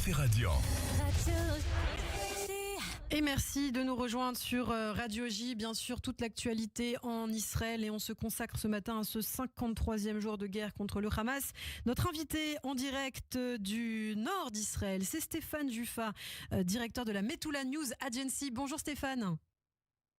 Café Radiant. Et merci de nous rejoindre sur Radio J, bien sûr, toute l'actualité en Israël, et on se consacre ce matin à ce 53e jour de guerre contre le Hamas. Notre invité en direct du nord d'Israël, c'est Stéphane Juffa, directeur de la Metula News Agency. Bonjour Stéphane.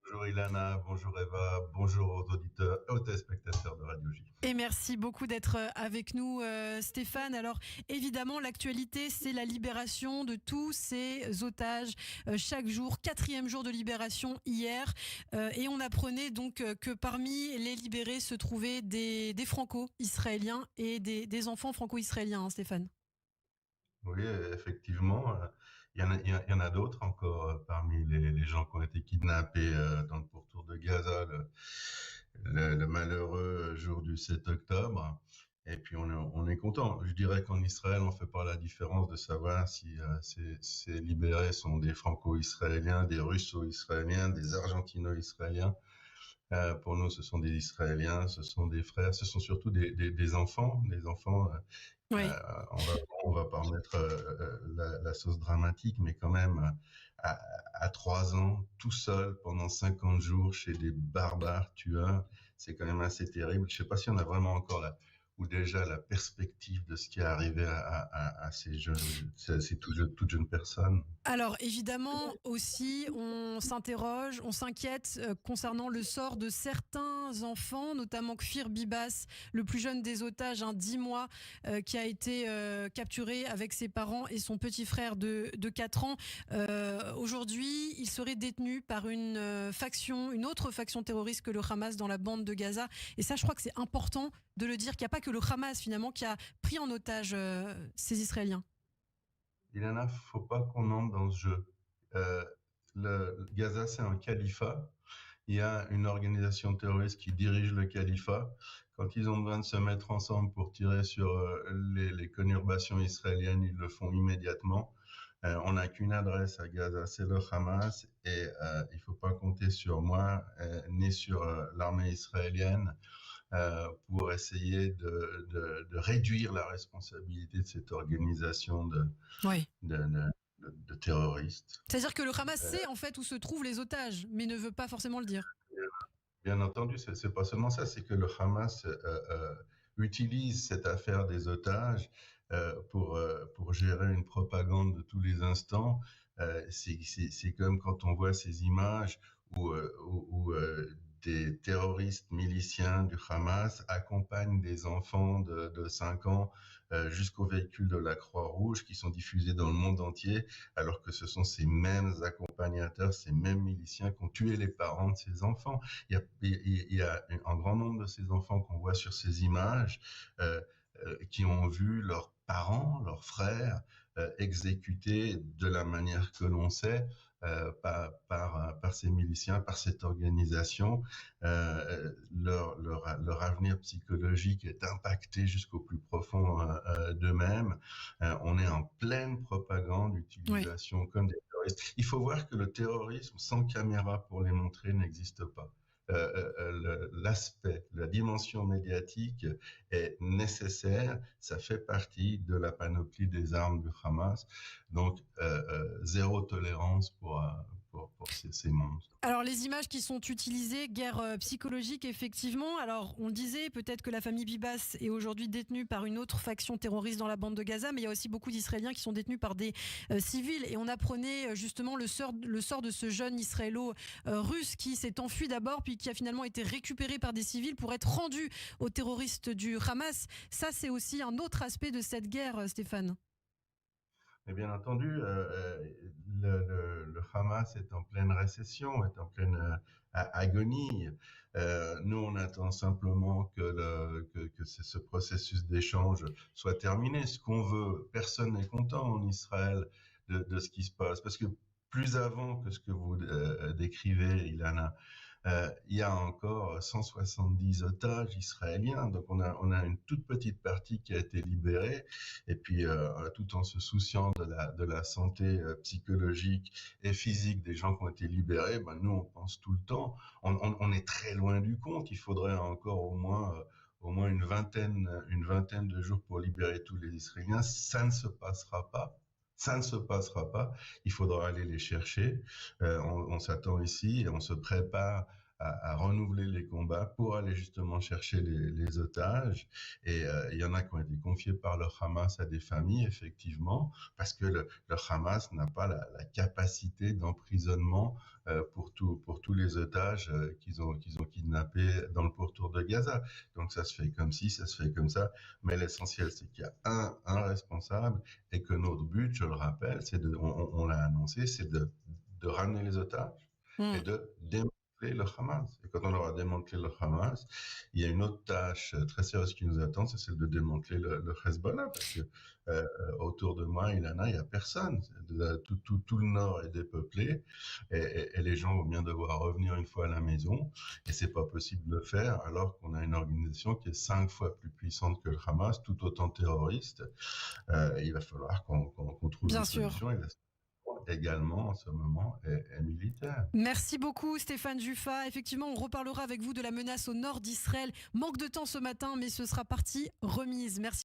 Bonjour Ilana, bonjour Eva, bonjour aux auditeurs et aux téléspectateurs de Radio J. Et merci beaucoup d'être avec nous Stéphane. Alors évidemment l'actualité, c'est la libération de tous ces otages chaque jour, 4e jour de libération hier, et on apprenait donc que parmi les libérés se trouvaient des franco-israéliens et des enfants franco-israéliens, hein, Stéphane. Oui, effectivement, il y en a d'autres encore parmi les gens qui ont été kidnappés dans le pourtour de Gaza le malheureux jour du 7 octobre. Et puis on est content. Je dirais qu'en Israël, on fait pas la différence de savoir si ces libérés sont des franco-israéliens, des russo-israéliens, des argentino-israéliens. Pour nous, ce sont des Israéliens, ce sont des frères, ce sont surtout des enfants, Oui. On va pas remettre la sauce dramatique, mais quand même, à 3 ans, tout seul, pendant 50 jours, chez des barbares tueurs, c'est quand même assez terrible. Je sais pas si on a vraiment encore ou déjà la perspective de ce qui est arrivé à ces toutes jeunes personnes. Alors évidemment aussi, on s'interroge, on s'inquiète concernant le sort de certains enfants, notamment Kfir Bibas, le plus jeune des otages, 10 mois, qui a été capturé avec ses parents et son petit frère de 4 ans. Aujourd'hui, il serait détenu par une autre faction terroriste que le Hamas dans la bande de Gaza. Et ça, je crois que c'est important de le dire, qu'il n'y a pas que le Hamas finalement qui a pris en otage ces Israéliens. Ilana, faut pas qu'on entre dans ce jeu. Le Gaza, c'est un califat. Il y a une organisation terroriste qui dirige le califat. Quand ils ont besoin de se mettre ensemble pour tirer sur les conurbations israéliennes, ils le font immédiatement. On n'a qu'une adresse à Gaza, c'est le Hamas, et il faut pas compter sur moi ni sur l'armée israélienne pour essayer de réduire la responsabilité de cette organisation de terroristes. C'est-à-dire que le Hamas sait en fait où se trouvent les otages, mais ne veut pas forcément le dire. Bien entendu, c'est pas seulement ça, c'est que le Hamas utilise cette affaire des otages pour gérer une propagande de tous les instants. C'est comme quand on voit ces images où des terroristes miliciens du Hamas accompagnent des enfants de 5 ans jusqu'au véhicule de la Croix-Rouge qui sont diffusés dans le monde entier, alors que ce sont ces mêmes accompagnateurs, ces mêmes miliciens qui ont tué les parents de ces enfants. Il y a un grand nombre de ces enfants qu'on voit sur ces images qui ont vu leurs parents, leurs frères exécutés de la manière que l'on sait par ces miliciens, par cette organisation. Leur avenir psychologique est impacté jusqu'au plus profond d'eux-mêmes. On est en pleine propagande, utilisation comme des terroristes. Il faut voir que le terrorisme sans caméra pour les montrer n'existe pas. L'aspect, la dimension médiatique est nécessaire, ça fait partie de la panoplie des armes du Hamas, donc zéro tolérance pour ces monstres. Alors les images qui sont utilisées, guerre psychologique effectivement. Alors on le disait, peut-être que la famille Bibas est aujourd'hui détenue par une autre faction terroriste dans la bande de Gaza, mais il y a aussi beaucoup d'Israéliens qui sont détenus par des civils, et on apprenait justement le sort de ce jeune israélo-russe qui s'est enfui d'abord, puis qui a finalement été récupéré par des civils pour être rendu aux terroristes du Hamas. Ça, c'est aussi un autre aspect de cette guerre, Stéphane. Mais bien entendu, le Hamas est en pleine récession, est en pleine agonie. Nous, on attend simplement que ce processus d'échange soit terminé. Ce qu'on veut, personne n'est content en Israël de ce qui se passe, parce que plus avant que ce que vous décrivez, Ilana, il y a encore 170 otages israéliens, donc on a une toute petite partie qui a été libérée, et puis tout en se souciant de la santé psychologique et physique des gens qui ont été libérés, nous on pense tout le temps, on est très loin du compte, il faudrait encore au moins une vingtaine de jours pour libérer tous les Israéliens. Ça ne se passera pas. Ça ne se passera pas. Il faudra aller les chercher. On s'attend ici et on se prépare à renouveler les combats pour aller justement chercher les otages. Et il y en a qui ont été confiés par le Hamas à des familles, effectivement, parce que le Hamas n'a pas la capacité d'emprisonnement pour tous les otages qu'ils ont kidnappés dans le pourtour de Gaza. Donc ça se fait comme ci, ça se fait comme ça. Mais l'essentiel, c'est qu'il y a un responsable et que notre but, je le rappelle, on l'a annoncé, c'est de ramener les otages et Mm. de démanteler le Hamas. Et quand on aura démantelé le Hamas, il y a une autre tâche très sérieuse qui nous attend, c'est celle de démanteler le Hezbollah, parce que autour de moi, il y a personne. Tout le nord est dépeuplé et les gens vont bien devoir revenir une fois à la maison. Et c'est pas possible de le faire alors qu'on a une organisation qui est 5 fois plus puissante que le Hamas, tout autant terroriste. Il va falloir qu'on trouve Bien des sûr. solutions. Et la solution également, en ce moment, est militaire. Merci beaucoup Stéphane Juffa. Effectivement, on reparlera avec vous de la menace au nord d'Israël. Manque de temps ce matin, mais ce sera partie remise. Merci.